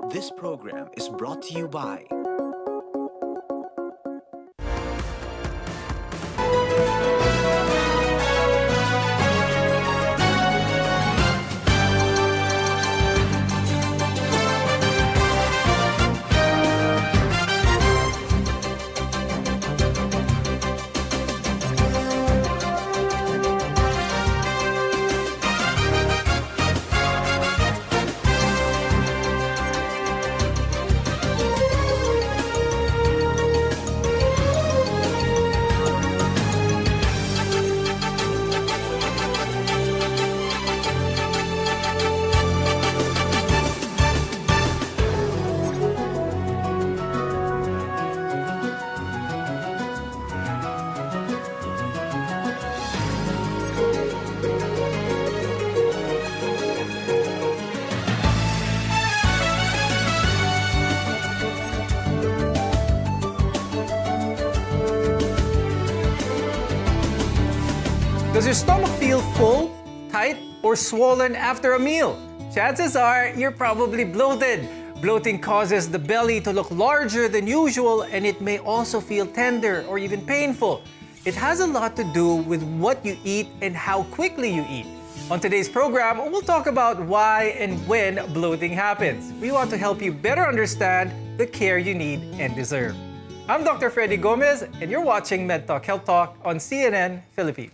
This program is brought to you by Does your stomach feel full, tight, or swollen after a meal? Chances are you're probably bloated. Bloating causes the belly to look larger than usual, and it may also feel tender or even painful. It has a lot to do with what you eat and how quickly you eat. On today's program, we'll talk about why and when bloating happens. We want to help you better understand the care you need and deserve. I'm Dr. Freddy Gomez, and you're watching MedTalk Health Talk on CNN Philippines.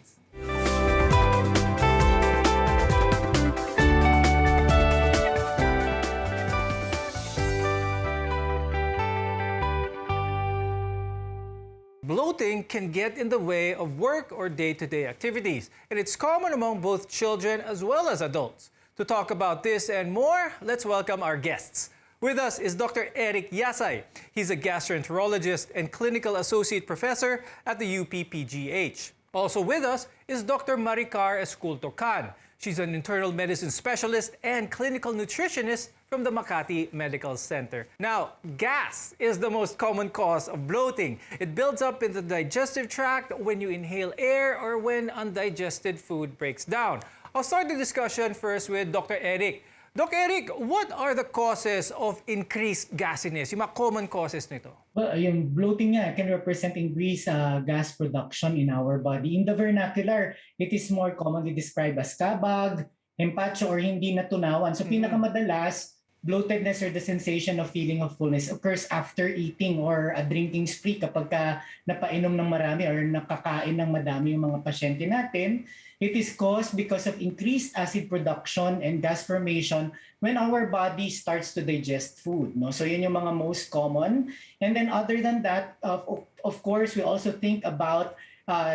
Bloating can get in the way of work or day-to-day activities, and it's common among both children as well as adults. To talk about this and more, let's welcome our guests. With us is Dr. Eric Yasay. He's a gastroenterologist and clinical associate professor at the UP-PGH. Also with us is Dr. Maricar Esculto-Can. She's an internal medicine specialist and clinical nutritionist from the Makati Medical Center. Now, gas is the most common cause of bloating. It builds up in the digestive tract when you inhale air or when undigested food breaks down. I'll start the discussion first with Dr. Eric. Dr. Eric, what are the causes of increased gasiness? Yung mga common causes nito? Well, yung bloating nga can represent increased gas production in our body. In the vernacular, it is more commonly described as kabag, empacho, or hindi natunawan. So pinakamadalas, bloatedness or the sensation of feeling of fullness occurs after eating or a drinking spree kapag ka napainom ng marami or nakakain ng madami yung mga pasyente natin. It is caused because of increased acid production and gas formation when our body starts to digest food. No? So yun yung mga most common. And then other than that, of course, we also think about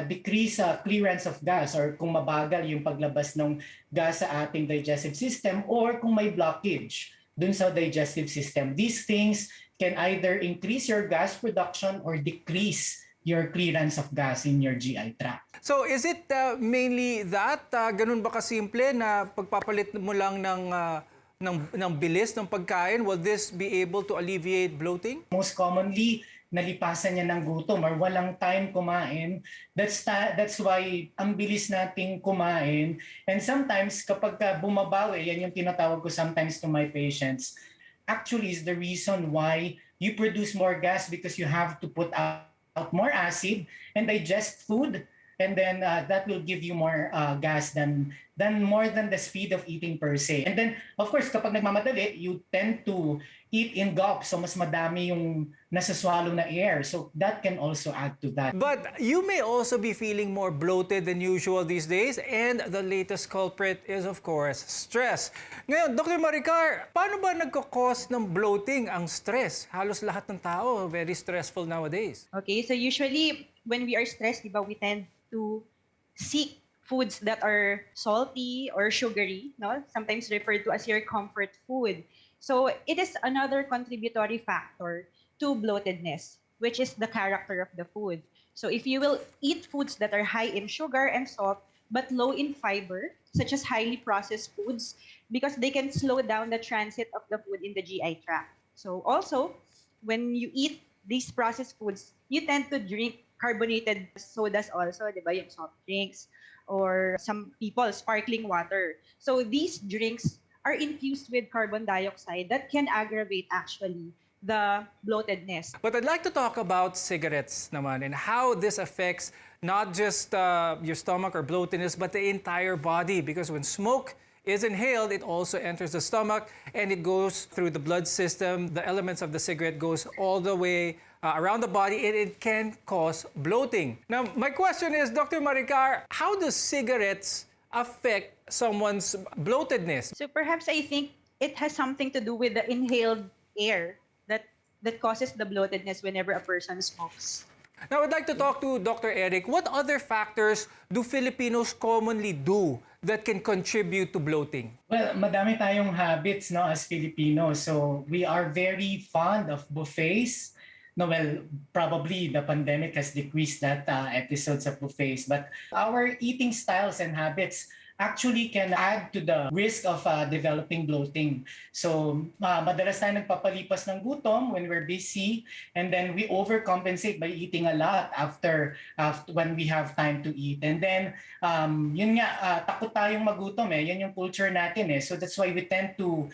decrease clearance of gas or kung mabagal yung paglabas ng gas sa ating digestive system or kung may blockage dun sa digestive system. These things can either increase your gas production or decrease your clearance of gas in your GI tract. So is it mainly that? Ganun ba kasimple na pagpapalit mo lang ng bilis ng pagkain? Will this be able to alleviate bloating? Most commonly, nalipasan niya ng gutom or walang time kumain. That's why ang bilis nating kumain. And sometimes kapag bumabawi, yan yung tinatawag ko sometimes to my patients, actually is the reason why you produce more gas because you have to put out more acid and digest food. And then that will give you more gas than more than the speed of eating per se. And then, of course, kapag nagmamadali, you tend to eat in gulps. So mas madami yung nasaswallow na air. So that can also add to that. But you may also be feeling more bloated than usual these days. And the latest culprit is, of course, stress. Ngayon, Dr. Maricar, paano ba nagkakos ng bloating ang stress? Halos lahat ng tao, very stressful nowadays. Okay, so usually when we are stressed, diba, we tend to seek foods that are salty or sugary, no? Sometimes referred to as your comfort food. So it is another contributory factor to bloatedness, which is the character of the food. So if you will eat foods that are high in sugar and salt, but low in fiber, such as highly processed foods, because they can slow down the transit of the food in the GI tract. So also, when you eat these processed foods, you tend to drink carbonated sodas also, di ba, yung soft drinks, or some people, sparkling water. So these drinks are infused with carbon dioxide that can aggravate actually the bloatedness. But I'd like to talk about cigarettes naman and how this affects not just your stomach or bloatedness, but the entire body. Because when smoke is inhaled, it also enters the stomach and it goes through the blood system. The elements of the cigarette goes all the way around the body and it can cause bloating. Now, my question is, Dr. Maricar, how do cigarettes affect someone's bloatedness? So perhaps I think it has something to do with the inhaled air that causes the bloatedness whenever a person smokes. Now, I'd like to talk to Dr. Eric. What other factors do Filipinos commonly do that can contribute to bloating? Well, madami tayong habits, no, as Filipinos. So we are very fond of buffets. No, well, probably the pandemic has decreased that episodes of buffets. But our eating styles and habits actually can add to the risk of developing bloating. So, madalas tayo nagpapalipas ng gutom when we're busy, and then we overcompensate by eating a lot after when we have time to eat. And then, yun nga, takot tayong magutom eh. Yan yung culture natin eh. So that's why we tend to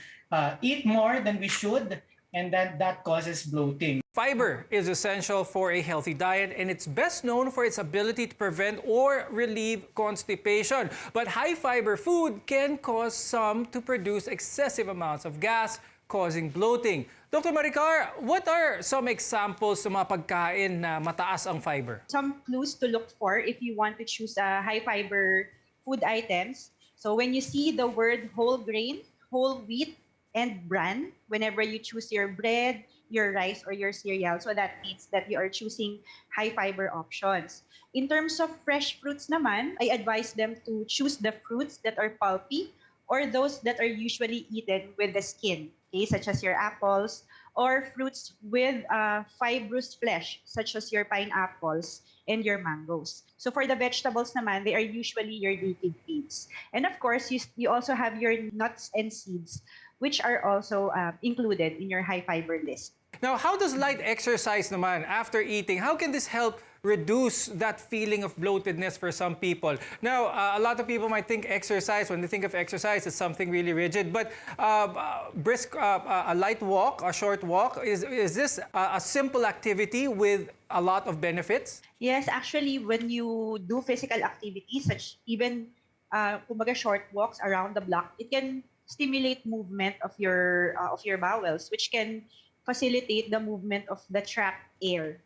eat more than we should, and that causes bloating. Fiber is essential for a healthy diet, and it's best known for its ability to prevent or relieve constipation. But high-fiber food can cause some to produce excessive amounts of gas, causing bloating. Dr. Maricar, what are some examples ng mga pagkain na mataas ang fiber? Some clues to look for if you want to choose high-fiber food items. So when you see the word whole grain, whole wheat, and bran, whenever you choose your bread, your rice, or your cereal, so that means that you are choosing high-fiber options. In terms of fresh fruits naman, I advise them to choose the fruits that are pulpy or those that are usually eaten with the skin, okay, such as your apples, or fruits with fibrous flesh, such as your pineapples and your mangoes. So for the vegetables naman, they are usually your leafy greens. And of course, you also have your nuts and seeds, which are also included in your high-fiber list. Now, how does light exercise naman after eating, how can this help reduce that feeling of bloatedness for some people? Now, a lot of people might think exercise, when they think of exercise, it's something really rigid. But a light walk, a short walk, is this a simple activity with a lot of benefits? Yes, actually, when you do physical activities, such even kumbaga short walks around the block, it can stimulate movement of your bowels, which can facilitate the movement of the trapped air.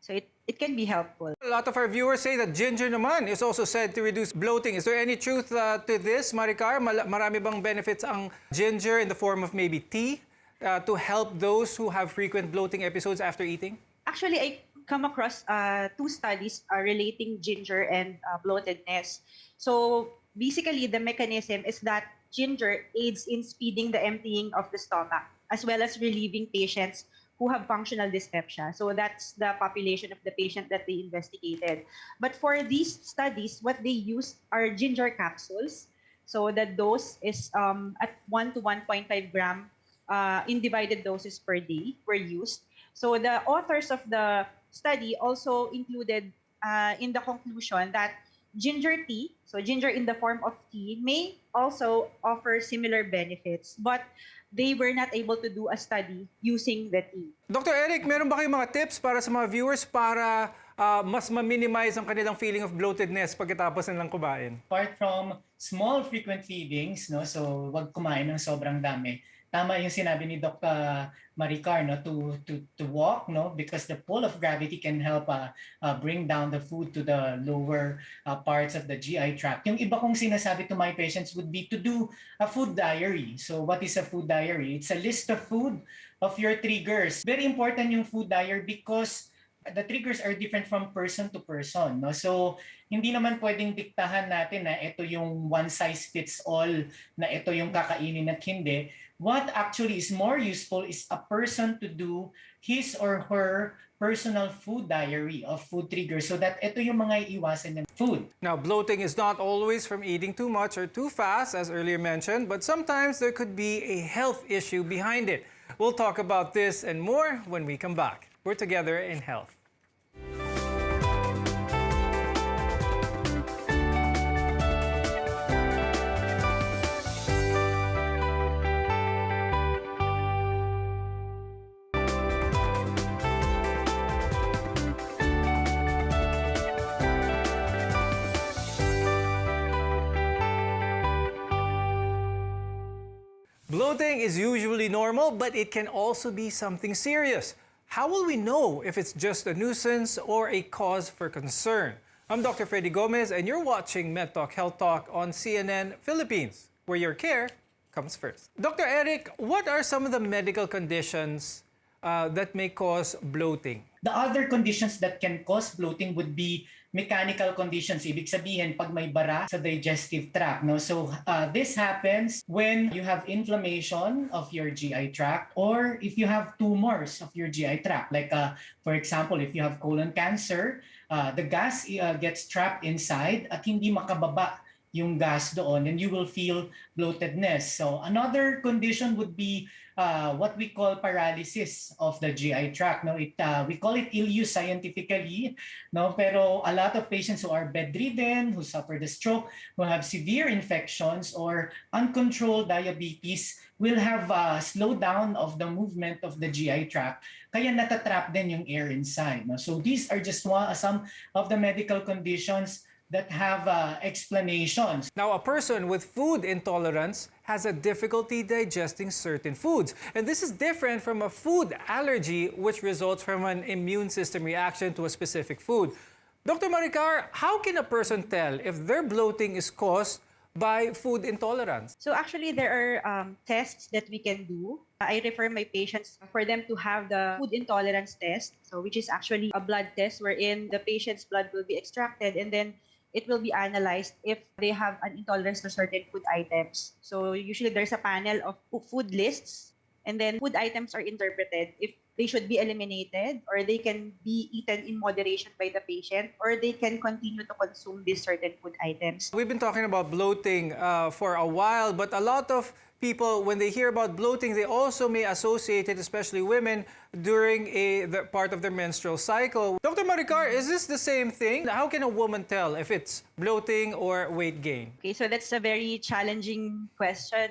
So it can be helpful. A lot of our viewers say that ginger naman is also said to reduce bloating. Is there any truth to this, Maricar? Marami bang benefits ang ginger in the form of maybe tea to help those who have frequent bloating episodes after eating? Actually, I come across 2 studies relating ginger and bloatedness. So basically, the mechanism is that ginger aids in speeding the emptying of the stomach, as well as relieving patients who have functional dyspepsia. So that's the population of the patient that they investigated. But for these studies, what they used are ginger capsules. So the dose is at 1 to 1.5 gram in divided doses per day were used. So the authors of the study also included in the conclusion that ginger tea, so ginger in the form of tea, may also offer similar benefits, but they were not able to do a study using the tea. Dr. Eric, meron ba kayong mga tips para sa mga viewers para mas ma-minimize ang kanilang feeling of bloatedness pagkatapos nilang kumain? Apart from small frequent feedings, no, so wag kumain ng sobrang dami. Tama yung sinabi ni Dr. Maricar, no, to walk, no, because the pull of gravity can help bring down the food to the lower parts of the GI tract. Yung iba kong sinasabi to my patients would be to do a food diary. So what is a food diary? It's a list of food of your triggers. Very important yung food diary because the triggers are different from person to person, no? So hindi naman pwedeng diktahan natin na ito yung one size fits all, na ito yung kakainin at hindi. What actually is more useful is a person to do his or her personal food diary of food triggers so that ito yung mga iiwasan ng food. Now, bloating is not always from eating too much or too fast, as earlier mentioned, but sometimes there could be a health issue behind it. We'll talk about this and more when we come back. We're together in health. Bloating is usually normal, but it can also be something serious. How will we know if it's just a nuisance or a cause for concern? I'm Dr. Freddy Gomez, and you're watching MedTalk Health Talk on CNN Philippines, where your care comes first. Dr. Eric, what are some of the medical conditions that may cause bloating? The other conditions that can cause bloating would be mechanical conditions. Ibig sabihin, pag may bara sa digestive tract. No? So this happens when you have inflammation of your GI tract or if you have tumors of your GI tract. Like for example, if you have colon cancer, the gas gets trapped inside at hindi makababa yung gas doon and you will feel bloatedness. So another condition would be what we call paralysis of the GI tract. No, we call it ileus scientifically. No, pero a lot of patients who are bedridden, who suffer the stroke, who have severe infections or uncontrolled diabetes will have a slowdown of the movement of the GI tract. Kaya natatrap din yung air inside. No? So these are just some of the medical conditions that have explanations. Now, a person with food intolerance has a difficulty digesting certain foods. And this is different from a food allergy, which results from an immune system reaction to a specific food. Dr. Maricar, how can a person tell if their bloating is caused by food intolerance? So actually, there are tests that we can do. I refer my patients for them to have the food intolerance test, so which is actually a blood test wherein the patient's blood will be extracted and then it will be analyzed if they have an intolerance to certain food items. So usually there's a panel of food lists, and then food items are interpreted if they should be eliminated or they can be eaten in moderation by the patient or they can continue to consume these certain food items. We've been talking about bloating for a while, but a lot of people, when they hear about bloating, they also may associate it, especially women, during the part of their menstrual cycle. Dr. Maricar, is this the same thing? How can a woman tell if it's bloating or weight gain? Okay, so that's a very challenging question,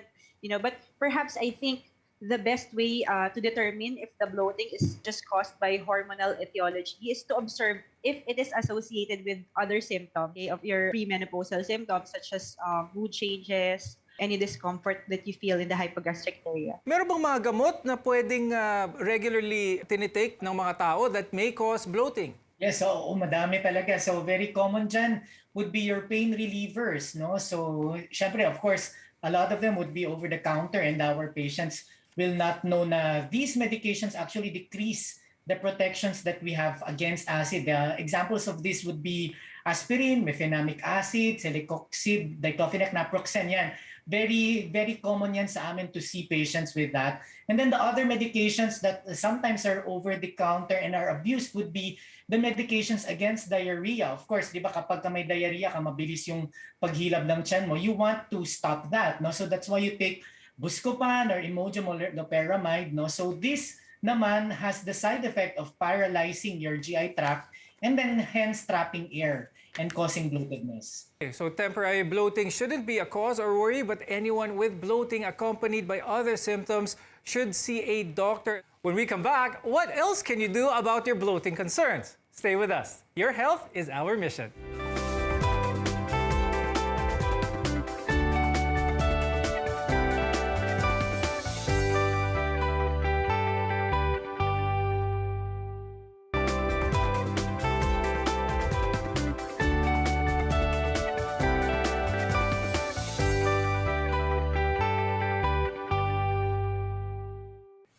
but perhaps I think the best way to determine if the bloating is just caused by hormonal etiology is to observe if it is associated with other symptoms of your premenopausal symptoms such as mood changes, any discomfort that you feel in the hypogastric area. Meron bang mga gamot na pwedeng regularly tinitake ng mga tao that may cause bloating? Yes, so madami talaga. So very common dyan would be your pain relievers. No? So syempre, of course, a lot of them would be over the counter and our patients will not know na these medications actually decrease the protections that we have against acid. Examples of this would be aspirin, mefenamic acid, celecoxib, diclofenac, naproxen. Yan. Very, very common yan sa amin to see patients with that. And then the other medications that sometimes are over the counter and are abused would be the medications against diarrhea. Of course, di ba kapag may diarrhea ka, mabilis yung paghilab ng tiyan mo, you want to stop that. No? So that's why you take Buscopan or Imodium or loperamide. No? So this naman has the side effect of paralyzing your GI tract and then hence trapping air and causing bloatedness. Okay, so temporary bloating shouldn't be a cause or worry, but anyone with bloating accompanied by other symptoms should see a doctor. When we come back, what else can you do about your bloating concerns? Stay with us. Your health is our mission.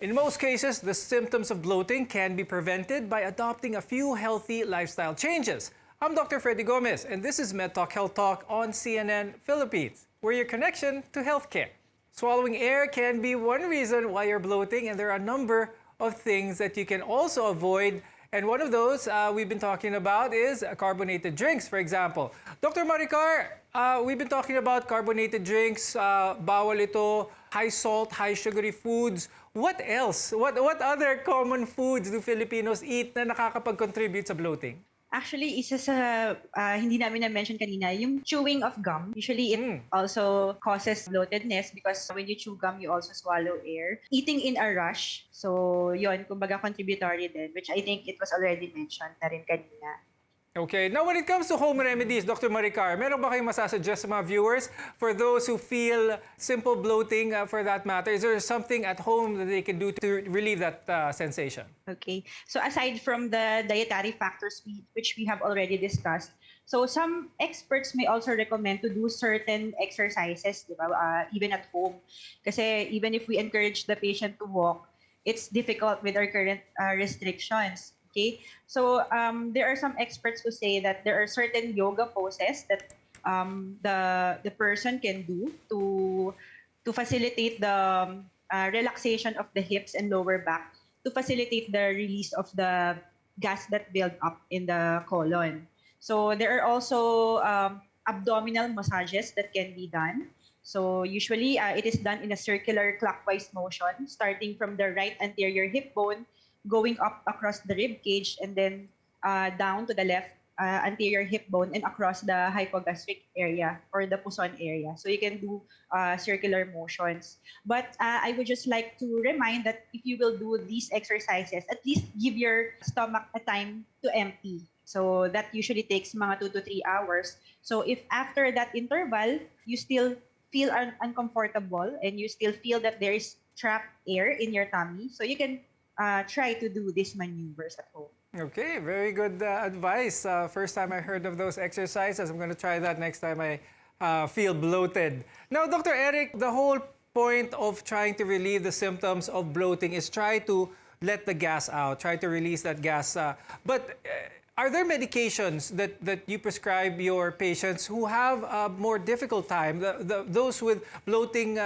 In most cases, the symptoms of bloating can be prevented by adopting a few healthy lifestyle changes. I'm Dr. Freddy Gomez, and this is MedTalk Health Talk on CNN Philippines, where your connection to healthcare. Swallowing air can be one reason why you're bloating, and there are a number of things that you can also avoid. And one of those we've been talking about is carbonated drinks, for example. Dr. Maricar, we've been talking about carbonated drinks, bawal ito, high salt, high sugary foods. What else? What other common foods do Filipinos eat na nakakapag-contribute sa bloating? Actually, isa sa hindi namin na-mention kanina, yung chewing of gum. Usually, it also causes bloatedness because when you chew gum, you also swallow air. Eating in a rush. So, yon kumbaga contributory din, which I think it was already mentioned na rin kanina. Okay, now when it comes to home remedies, Dr. Maricar, meron ba kayong masasuggest sa mga viewers for those who feel simple bloating for that matter? Is there something at home that they can do to relieve that sensation? Okay. So aside from the dietary factors which we have already discussed, so some experts may also recommend to do certain exercises, di ba, even at home. Kasi even if we encourage the patient to walk, it's difficult with our current restrictions. Okay, so there are some experts who say that there are certain yoga poses that the person can do to facilitate the relaxation of the hips and lower back, to facilitate the release of the gas that build up in the colon. So there are also abdominal massages that can be done. So usually it is done in a circular clockwise motion, starting from the right anterior hip bone, going up across the rib cage, and then down to the left anterior hip bone and across the hypogastric area or the Puson area. So you can do circular motions. But I would just like to remind that if you will do these exercises, at least give your stomach a time to empty. So that usually takes mga 2 to 3 hours. So if after that interval, you still feel uncomfortable and you still feel that there is trapped air in your tummy, so you can try to do these maneuvers at home. Okay, very good advice. First time I heard of those exercises. I'm going to try that next time I feel bloated. Now, Dr. Eric, the whole point of trying to relieve the symptoms of bloating is try to let the gas out, try to release that gas. But are there medications that you prescribe your patients who have a more difficult time, those with bloating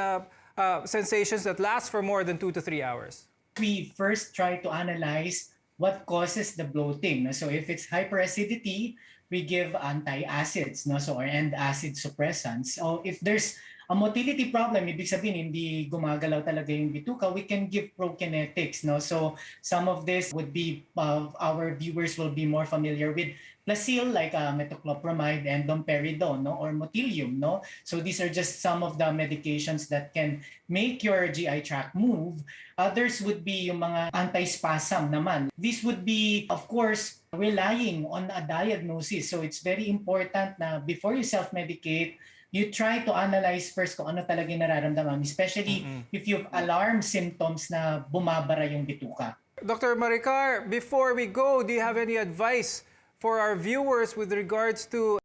sensations that last for more than 2 to 3 hours? We first try to analyze what causes the bloating. So if it's hyperacidity, we give antacids, so or and acid suppressants. So if there's a motility problem, ibig sabihin hindi gumagalaw talaga yung bituka, we can give prokinetics. So some of this would be, our viewers will be more familiar with Plasil, like metoclopramide and domperidone, or motilium. So these are just some of the medications that can make your GI tract move. Others would be yung mga antispasm naman. This would be, of course, relying on a diagnosis. So it's very important na before you self-medicate, you try to analyze first kung ano talaga yung nararamdaman, especially if you have alarm symptoms na bumabara yung bituka. Dr. Maricar, before we go, do you have any advice for our viewers with regards to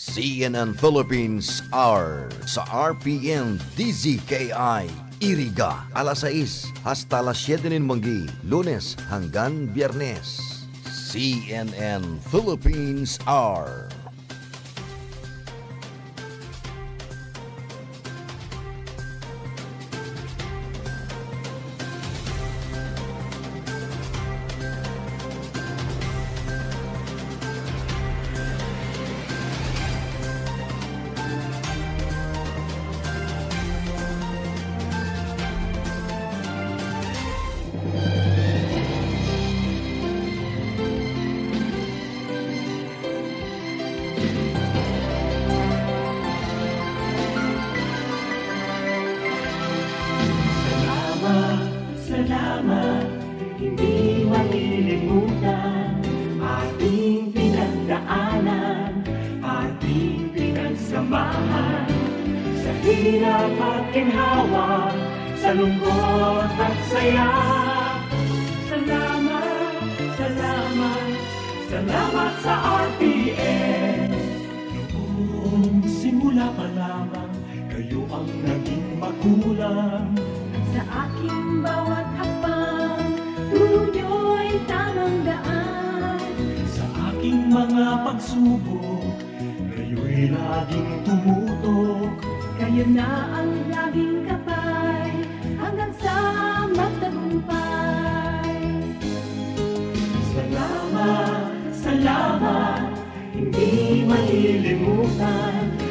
CNN Philippines Hour sa RPN-DZKI-IRIGA alas 6 hasta alas 7 ng manggi, Lunes hanggang Biyernes. CNN Philippines Hour. Salamat, hindi malilimutan ating pinagdaanan, ating pinagsamahan sa hirap at ginhawa, sa lungkot at saya. Salamat, salamat, salamat sa RPN. Noong simula pa lamang, kayo ang naging magulang. Sa aking bawat hakbang, turo niyo'y tamang daan. Sa aking mga pagsubok, kayo'y laging tumutok. Kayo na ang laging kapay, hanggang sa magtagumpay. Salamat, salamat, hindi malilimutan